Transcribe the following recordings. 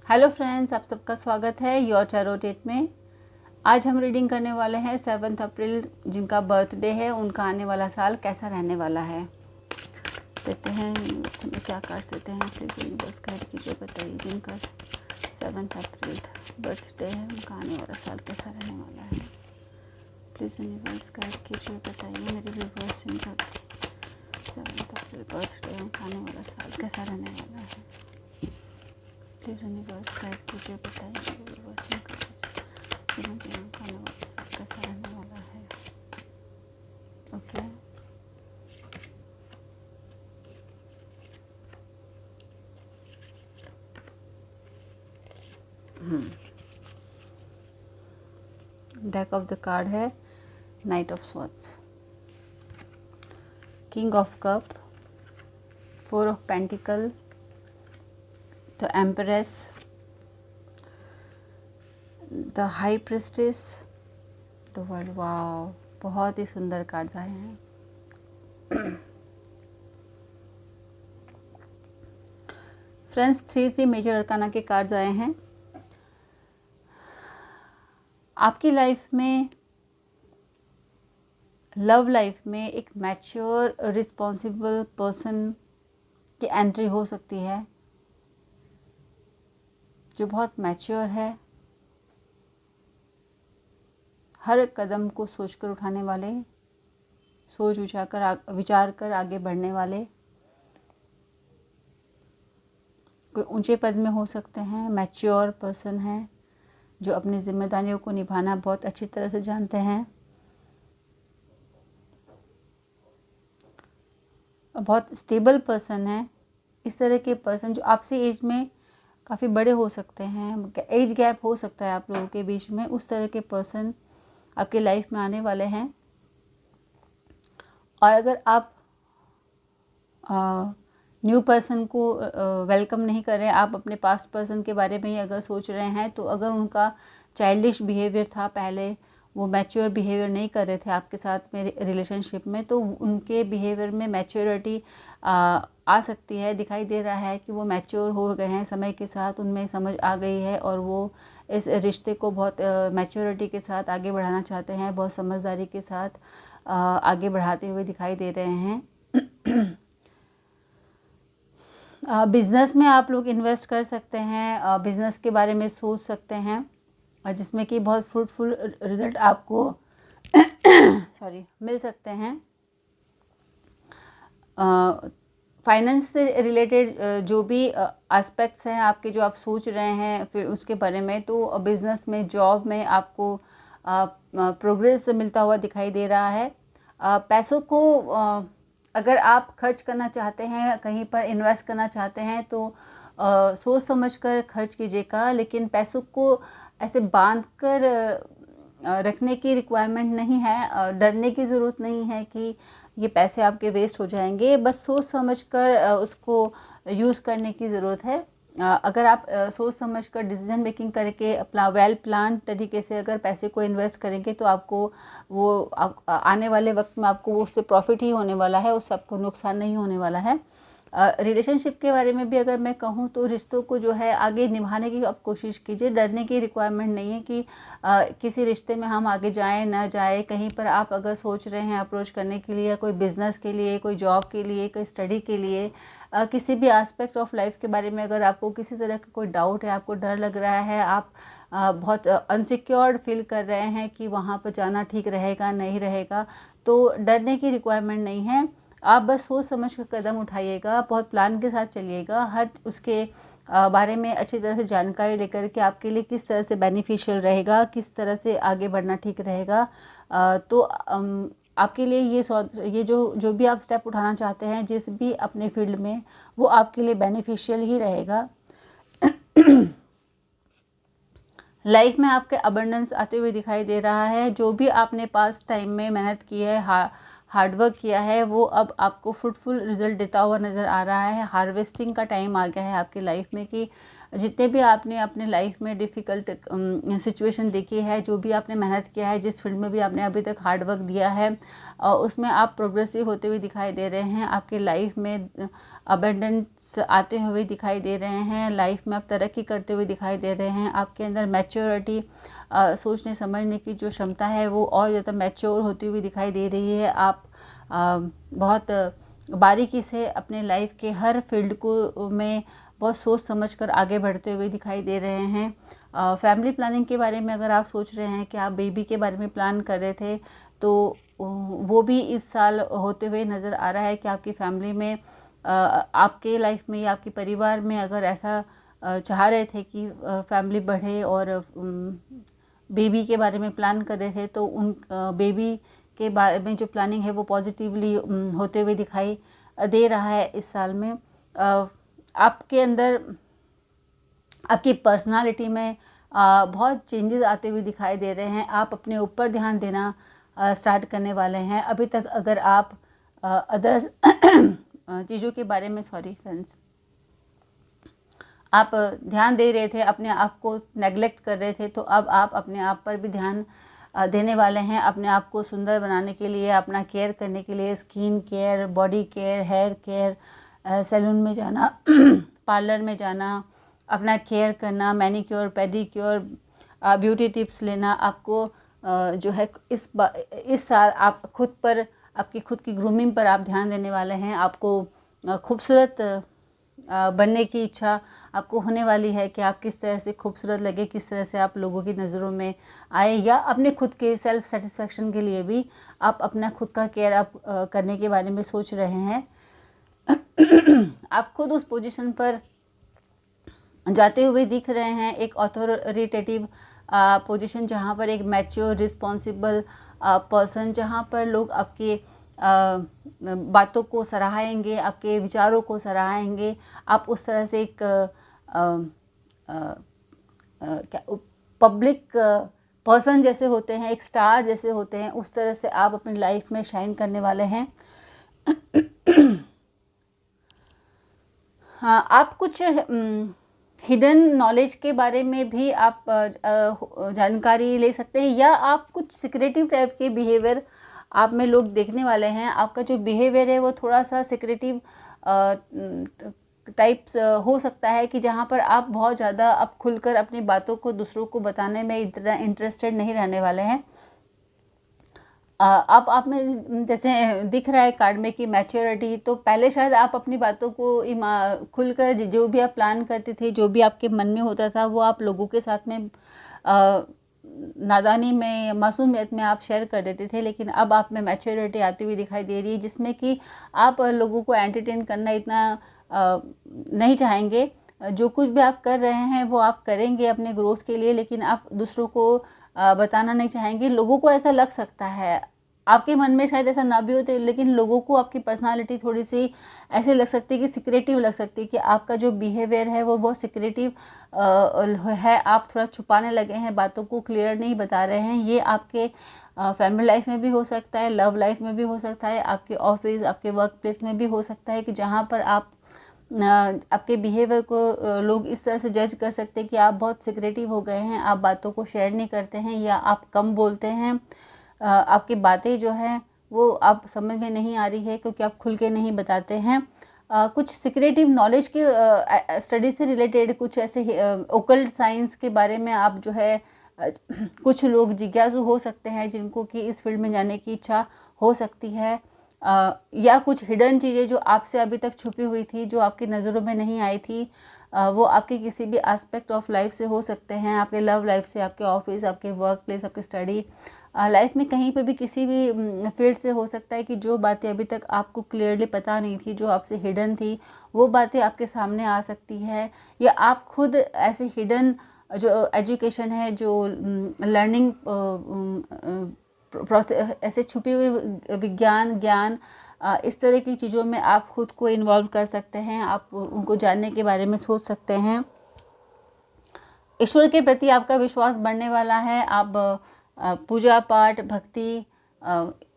Hello friends, आप सबका स्वागत है योर टैरो डेट में। आज हम रीडिंग करने वाले हैं 7 अप्रैल, जिनका बर्थडे है, उनका आने वाला साल कैसा रहने वाला है। देखते हैं में क्या कर सकते हैं। प्लीज़ यूनिवर्स गाइड कीजिए, बताइए जिनका 7 अप्रैल बर्थडे है उनका आने वाला साल कैसा रहने वाला है। प्लीज़ यूनिवर्स गाइड कीजिए, बताइए मेरे व्यूअर्स जिनका 7 अप्रैल बर्थडे है उनका आने वाला साल कैसा रहने वाला है। प्लीज़ यूनिवर्स गाइड कीजिए, बताइए व्यूअर्स का आने वाला साल कैसा रहने वाला है। Okay, deck of the card है knight of swords, king of cup, 4 of pentacle, the empress, the high priestess, the world. Wow, बहुत ही सुंदर कार्ड्स आए हैं। फ्रेंड्स, 3 मेजर अरकाना के कार्ड्स आए हैं। आपकी लाइफ में, लव लाइफ में एक मैच्योर रिस्पॉन्सिबल पर्सन की एंट्री हो सकती है, जो बहुत मैच्योर है, हर कदम को सोचकर उठाने वाले, सोच विचार कर आगे बढ़ने वाले, कोई ऊंचे पद में हो सकते हैं, मैच्योर पर्सन है जो अपनी जिम्मेदारियों को निभाना बहुत अच्छी तरह से जानते हैं, बहुत स्टेबल पर्सन है। इस तरह के पर्सन जो आपसे एज में काफ़ी बड़े हो सकते हैं, एज गैप हो सकता है आप लोगों के बीच में, उस तरह के पर्सन आपके लाइफ में आने वाले हैं। और अगर आप न्यू पर्सन को वेलकम नहीं कर रहे हैं, आप अपने पास्ट पर्सन के बारे में ही अगर सोच रहे हैं, तो अगर उनका चाइल्डिश बिहेवियर था पहले, वो मैच्योर बिहेवियर नहीं कर रहे थे आपके साथ में रिलेशनशिप में, तो उनके बिहेवियर में मैच्योरिटी आ सकती है। दिखाई दे रहा है कि वो मैच्योर हो गए हैं समय के साथ, उनमें समझ आ गई है और वो इस रिश्ते को बहुत मैच्योरिटी के साथ आगे बढ़ाना चाहते हैं, बहुत समझदारी के साथ आगे बढ़ाते हुए दिखाई दे रहे हैं। बिज़नेस में आप लोग इन्वेस्ट कर सकते हैं, बिज़नेस के बारे में सोच सकते हैं, जिसमें कि बहुत फ्रूटफुल रिजल्ट आपको सॉरी मिल सकते हैं। फाइनेंस से रिलेटेड जो भी एस्पेक्ट्स हैं आपके, जो आप सोच रहे हैं फिर उसके बारे में, तो बिज़नेस में, जॉब में आपको प्रोग्रेस मिलता हुआ दिखाई दे रहा है। पैसों को अगर आप खर्च करना चाहते हैं, कहीं पर इन्वेस्ट करना चाहते हैं, तो सोच समझ कर खर्च कीजिएगा, लेकिन पैसों को ऐसे बांध कर रखने की रिक्वायरमेंट नहीं है। डरने की ज़रूरत नहीं है कि ये पैसे आपके वेस्ट हो जाएंगे, बस सोच समझ कर उसको यूज़ करने की ज़रूरत है। अगर आप सोच समझ कर डिसीजन मेकिंग करके अपना वेल प्लान तरीके से अगर पैसे को इन्वेस्ट करेंगे, तो आपको वो आने वाले वक्त में आपको वो उससे प्रॉफिट ही होने वाला है, उससे आपको नुकसान नहीं होने वाला है। रिलेशनशिप के बारे में भी अगर मैं कहूँ, तो रिश्तों को जो है आगे निभाने की आप कोशिश कीजिए। डरने की रिक्वायरमेंट नहीं है कि किसी रिश्ते में हम आगे जाएं ना जाएं। कहीं पर आप अगर सोच रहे हैं अप्रोच करने के लिए, कोई बिज़नेस के लिए, कोई जॉब के लिए, कोई स्टडी के लिए, किसी भी एस्पेक्ट ऑफ लाइफ के बारे में अगर आपको किसी तरह का कोई डाउट है, आपको डर लग रहा है, आप बहुत अनसिक्योर्ड फील कर रहे हैं कि वहाँ पर जाना ठीक रहेगा नहीं रहेगा, तो डरने की रिक्वायरमेंट नहीं है। आप बस सोच समझ कर कदम उठाइएगा, बहुत प्लान के साथ चलिएगा, हर उसके बारे में अच्छी तरह से जानकारी लेकर के आपके लिए किस तरह से बेनिफिशियल रहेगा, किस तरह से आगे बढ़ना ठीक रहेगा। तो आपके लिए ये जो भी आप स्टेप उठाना चाहते हैं, जिस भी अपने फील्ड में, वो आपके लिए बेनिफिशियल ही रहेगा। लाइफ में आपके अबंडेंस आते हुए दिखाई दे रहा है। जो भी आपने पास टाइम में मेहनत की है, हार्डवर्क किया है, वो अब आपको फ्रूटफुल रिजल्ट देता हुआ नज़र आ रहा है। हार्वेस्टिंग का टाइम आ गया है आपकी लाइफ में कि जितने भी आपने अपने लाइफ में डिफ़िकल्ट सिचुएशन देखी है, जो भी आपने मेहनत किया है, जिस फील्ड में भी आपने अभी तक हार्ड वर्क दिया है, उसमें आप प्रोग्रेसिव होते हुए दिखाई दे रहे हैं। आपके लाइफ में अबेंडेंस आते हुए दिखाई दे रहे हैं। लाइफ में आप तरक्की करते हुए दिखाई दे रहे हैं। आपके अंदर मैच्योरिटी, सोचने समझने की जो क्षमता है वो और ज़्यादा मैच्योर होती हुई दिखाई दे रही है। आप बहुत बारीकी से अपने लाइफ के हर फील्ड को में बहुत सोच समझ कर आगे बढ़ते हुए दिखाई दे रहे हैं। फैमिली प्लानिंग के बारे में अगर आप सोच रहे हैं कि आप बेबी के बारे में प्लान कर रहे थे, तो वो भी इस साल होते हुए नज़र आ रहा है कि आपकी फैमिली में, आपके लाइफ में या आपके परिवार में अगर ऐसा चाह रहे थे कि फैमिली बढ़े और बेबी के बारे में प्लान कर रहे थे, तो उन बेबी के बारे में जो प्लानिंग है वो पॉजिटिवली होते हुए दिखाई दे रहा है इस साल में। आपके अंदर, आपकी पर्सनालिटी में बहुत चेंजेस आते हुए दिखाई दे रहे हैं। आप अपने ऊपर ध्यान देना स्टार्ट करने वाले हैं। अभी तक अगर आप अदर्स चीज़ों के बारे में, सॉरी फ्रेंड्स, आप ध्यान दे रहे थे, अपने आप को नेगलेक्ट कर रहे थे, तो अब आप अपने आप पर भी ध्यान देने वाले हैं। अपने आप को सुंदर बनाने के लिए, अपना केयर करने के लिए, skin care, body care, hair care, salon में जाना, पार्लर में जाना, अपना केयर करना, मैनीक्योर, पेडिक्योर, ब्यूटी टिप्स लेना। आपको जो है इस साल आप खुद पर, आपकी खुद की ग्रूमिंग पर आप ध्यान देने वाले हैं। आपको खूबसूरत बनने की इच्छा आपको होने वाली है कि आप किस तरह से खूबसूरत लगे, किस तरह से आप लोगों की नज़रों में आए, या अपने खुद के सेल्फ सेटिस्फेक्शन के लिए भी आप अपना खुद का केयर आप करने के बारे में सोच रहे हैं। आप खुद उस पोजीशन पर जाते हुए दिख रहे हैं, एक अथॉरिटेटिव पोजीशन, जहाँ पर एक मैच्योर रिस्पॉन्सिबल पर्सन, जहाँ पर लोग आपके बातों को सराहेंगे, आपके विचारों को सराहेंगे। आप उस तरह से एक क्या पब्लिक पर्सन जैसे होते हैं, एक स्टार जैसे होते हैं, उस तरह से आप अपनी लाइफ में शाइन करने वाले हैं। हाँ, आप कुछ हिडन नॉलेज के बारे में भी आप जानकारी ले सकते हैं, या आप कुछ सिक्रेटिव टाइप के बिहेवियर आप में लोग देखने वाले हैं। आपका जो बिहेवियर है वो थोड़ा सा सिक्रेटिव टाइप्स हो सकता है, कि जहाँ पर आप बहुत ज़्यादा आप खुलकर अपनी बातों को दूसरों को बताने में इतना इंटरेस्टेड नहीं रहने वाले हैं। अब आप में जैसे दिख रहा है कार्ड में कि मैच्योरिटी, तो पहले शायद आप अपनी बातों को खुलकर जो भी आप प्लान करते थे, जो भी आपके मन में होता था, वो आप लोगों के साथ में नादानी में, मासूमियत में आप शेयर कर देते थे। लेकिन अब आप में मैच्योरिटी आती हुई दिखाई दे रही है, जिसमें कि आप लोगों को एंटरटेन करना इतना नहीं चाहेंगे। जो कुछ भी आप कर रहे हैं वो आप करेंगे अपने ग्रोथ के लिए, लेकिन आप दूसरों को बताना नहीं चाहेंगे। लोगों को ऐसा लग सकता है, आपके मन में शायद ऐसा ना भी होते, लेकिन लोगों को आपकी पर्सनालिटी थोड़ी सी ऐसे लग सकती है कि सिक्रेटिव लग सकती है, कि आपका जो बिहेवियर है वो बहुत सिक्रेटिव है। आप थोड़ा छुपाने लगे हैं, बातों को क्लियर नहीं बता रहे हैं। ये आपके फैमिली लाइफ में भी हो सकता है, लव लाइफ में भी हो सकता है, आपके ऑफिस, आपके वर्क प्लेस में भी हो सकता है, कि जहाँ पर आप आपके बिहेवियर को लोग इस तरह से जज कर सकते हैं कि आप बहुत सिक्रेटिव हो गए हैं, आप बातों को शेयर नहीं करते हैं, या आप कम बोलते हैं। आपकी बातें जो हैं वो आप समझ में नहीं आ रही है, क्योंकि आप खुल के नहीं बताते हैं। कुछ सिक्रेटिव नॉलेज के स्टडी से रिलेटेड कुछ ऐसे ओकल्ट साइंस के बारे में आप जो है कुछ लोग जिज्ञासु हो सकते हैं, जिनको कि इस फील्ड में जाने की इच्छा हो सकती है। या कुछ हिडन चीज़ें जो आपसे अभी तक छुपी हुई थी, जो आपकी नज़रों में नहीं आई थी, वो आपके किसी भी एस्पेक्ट ऑफ लाइफ से हो सकते हैं, आपके लव लाइफ से, आपके ऑफिस, आपके वर्क प्लेस, आपके स्टडी लाइफ में, कहीं पे भी किसी भी फील्ड से हो सकता है, कि जो बातें अभी तक आपको क्लियरली पता नहीं थी, जो आपसे हिडन थी, वो बातें आपके सामने आ सकती है। या आप खुद ऐसे हिडन जो एजुकेशन है, जो लर्निंग प्रोसेस, ऐसे छुपे हुए विज्ञान, ज्ञान, इस तरह की चीज़ों में आप खुद को इन्वॉल्व कर सकते हैं, आप उनको जानने के बारे में सोच सकते हैं। ईश्वर के प्रति आपका विश्वास बढ़ने वाला है। आप पूजा पाठ, भक्ति,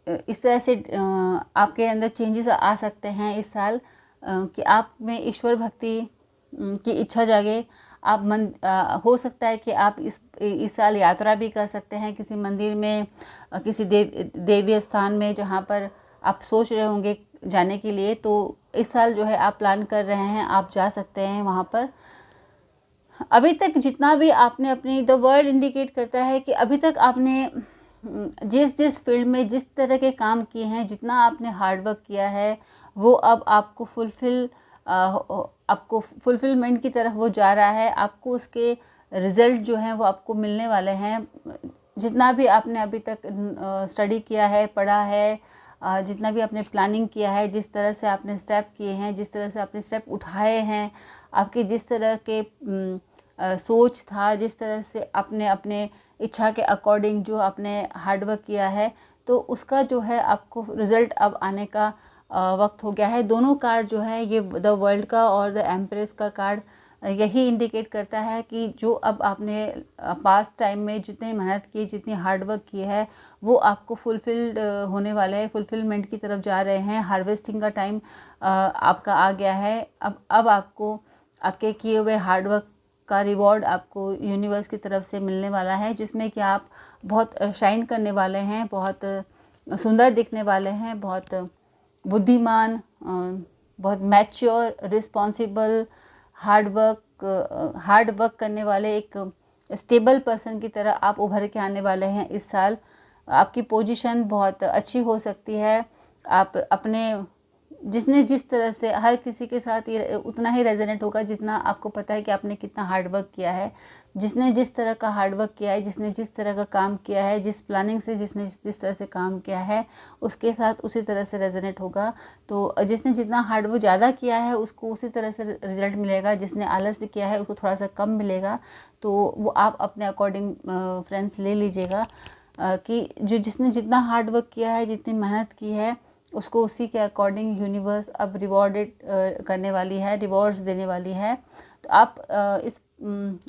इस तरह से आपके अंदर चेंजेस आ सकते हैं इस साल, कि आप में ईश्वर भक्ति की इच्छा जागे। आप हो सकता है कि आप इस साल यात्रा भी कर सकते हैं किसी मंदिर में, किसी देवी स्थान में जहाँ पर आप सोच रहे होंगे जाने के लिए। तो इस साल जो है आप प्लान कर रहे हैं, आप जा सकते हैं वहाँ पर। अभी तक जितना भी आपने अपनी, द वर्ल्ड इंडिकेट करता है कि अभी तक आपने जिस फील्ड में जिस तरह के काम किए हैं, जितना आपने हार्डवर्क किया है, वो अब आपको फुलफिलमेंट की तरफ वो जा रहा है। आपको उसके रिज़ल्ट जो हैं वो आपको मिलने वाले हैं। जितना भी आपने अभी तक स्टडी किया है, पढ़ा है, जितना भी आपने प्लानिंग किया है, जिस तरह से आपने स्टेप किए हैं, जिस तरह से आपने स्टेप उठाए हैं, आपके जिस तरह के सोच था, जिस तरह से आपने अपने इच्छा के अकॉर्डिंग जो आपने हार्डवर्क किया है, तो उसका जो है आपको रिज़ल्ट अब आने का वक्त हो गया है। दोनों कार्ड जो है, ये द वर्ल्ड का और द एम्प्रेस का कार्ड यही इंडिकेट करता है कि जो अब आपने पास्ट टाइम में जितनी मेहनत की, जितनी हार्डवर्क की है, वो आपको फुलफिल्ड होने वाले हैं, फुलफिलमेंट की तरफ जा रहे हैं। हार्वेस्टिंग का टाइम आपका आ गया है। अब आपको आपके किए हुए हार्डवर्क का रिवॉर्ड आपको यूनिवर्स की तरफ से मिलने वाला है, जिसमें कि आप बहुत शाइन करने वाले हैं, बहुत सुंदर दिखने वाले हैं, बहुत बुद्धिमान, बहुत मैच्योर, रिस्पॉन्सिबल, हार्ड वर्क करने वाले एक स्टेबल पर्सन की तरह आप उभर के आने वाले हैं इस साल। आपकी पोजीशन बहुत अच्छी हो सकती है। आप अपने, जिसने जिस तरह से, हर किसी के साथ ये उतना ही रेजोनेट होगा जितना आपको पता है कि आपने कितना हार्डवर्क किया है। जिसने जिस तरह का हार्डवर्क किया है, जिसने जिस तरह का काम किया है, जिस प्लानिंग से जिसने जिस तरह से काम किया है, उसके साथ उसी तरह से रेजोनेट होगा। तो जिसने जितना हार्डवर्क ज़्यादा किया है उसको उसी तरह से रिजल्ट मिलेगा, जिसने आलस किया है उसको थोड़ा सा कम मिलेगा। तो वो आप अपने अकॉर्डिंग फ्रेंड्स ले लीजिएगा कि जिसने जितना हार्डवर्क किया है, जितनी मेहनत की है, उसको उसी के अकॉर्डिंग यूनिवर्स अब रिवॉर्डेड करने वाली है, रिवॉर्ड्स देने वाली है। तो आप इस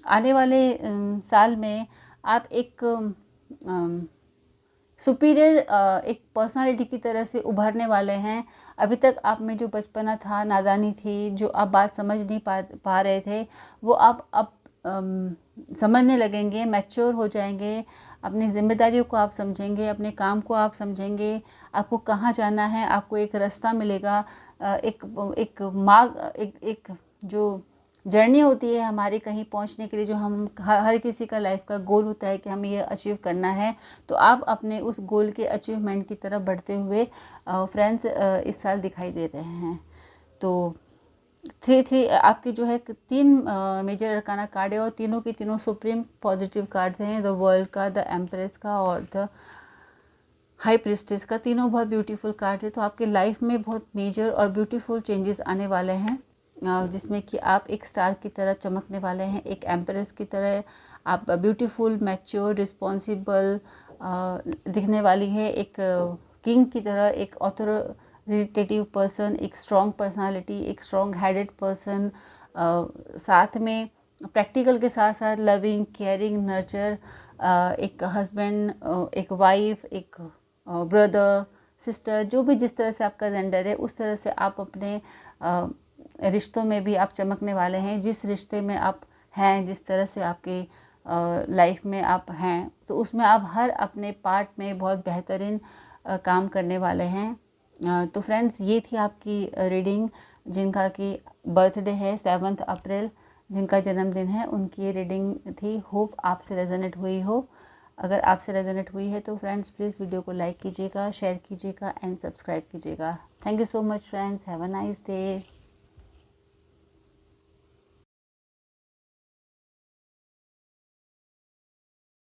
आने वाले साल में आप एक सुपीरियर एक पर्सनालिटी की तरह से उभरने वाले हैं। अभी तक आप में जो बचपना था, नादानी थी, जो आप बात समझ नहीं पा रहे थे, वो आप अब समझने लगेंगे, मैच्योर हो जाएंगे। अपनी जिम्मेदारियों को आप समझेंगे, अपने काम को आप समझेंगे, आपको कहाँ जाना है, आपको एक रास्ता मिलेगा। एक मार्ग, एक जो जर्नी होती है हमारी कहीं पहुंचने के लिए, जो हम हर किसी का लाइफ का गोल होता है कि हमें ये अचीव करना है। तो आप अपने उस गोल के अचीवमेंट की तरफ बढ़ते हुए फ्रेंड्स इस साल दिखाई दे रहे हैं। तो 3 आपके जो है 3 मेजर अरकाना कार्ड है, और तीनों के तीनों सुप्रीम पॉजिटिव कार्ड्स हैं, द वर्ल्ड का, द एम्प्रेस का और द हाई प्रिस्टेस का। तीनों बहुत ब्यूटीफुल कार्ड है। तो आपके लाइफ में बहुत मेजर और ब्यूटीफुल चेंजेस आने वाले हैं, जिसमें कि आप एक स्टार की तरह चमकने वाले हैं, एक एम्प्रेस की तरह आप ब्यूटीफुल, मैच्योर, रिस्पॉन्सिबल दिखने वाली है, एक किंग की तरह, एक ऑथोरिटेटिव पर्सन, एक स्ट्रॉन्ग पर्सनालिटी, एक स्ट्रॉन्ग हेडेड पर्सन, साथ में प्रैक्टिकल के साथ साथ लविंग, केयरिंग, नर्चर, एक हस्बैंड, एक वाइफ, एक ब्रदर, सिस्टर, जो भी जिस तरह से आपका जेंडर है उस तरह से आप अपने रिश्तों में भी आप चमकने वाले हैं। जिस रिश्ते में आप हैं, जिस तरह से आपके लाइफ में आप हैं, तो उसमें आप हर अपने पार्ट में बहुत बेहतरीन काम करने वाले हैं। तो फ्रेंड्स, ये थी आपकी रीडिंग। जिनका कि बर्थडे है 7 अप्रैल, जिनका जन्मदिन है, उनकी ये रीडिंग थी। होप आपसे रेजोनेट हुई हो। अगर आपसे रेजोनेट हुई है तो फ्रेंड्स प्लीज़ वीडियो को लाइक कीजिएगा, शेयर कीजिएगा एंड सब्सक्राइब कीजिएगा। Thank you so much friends, have a nice day.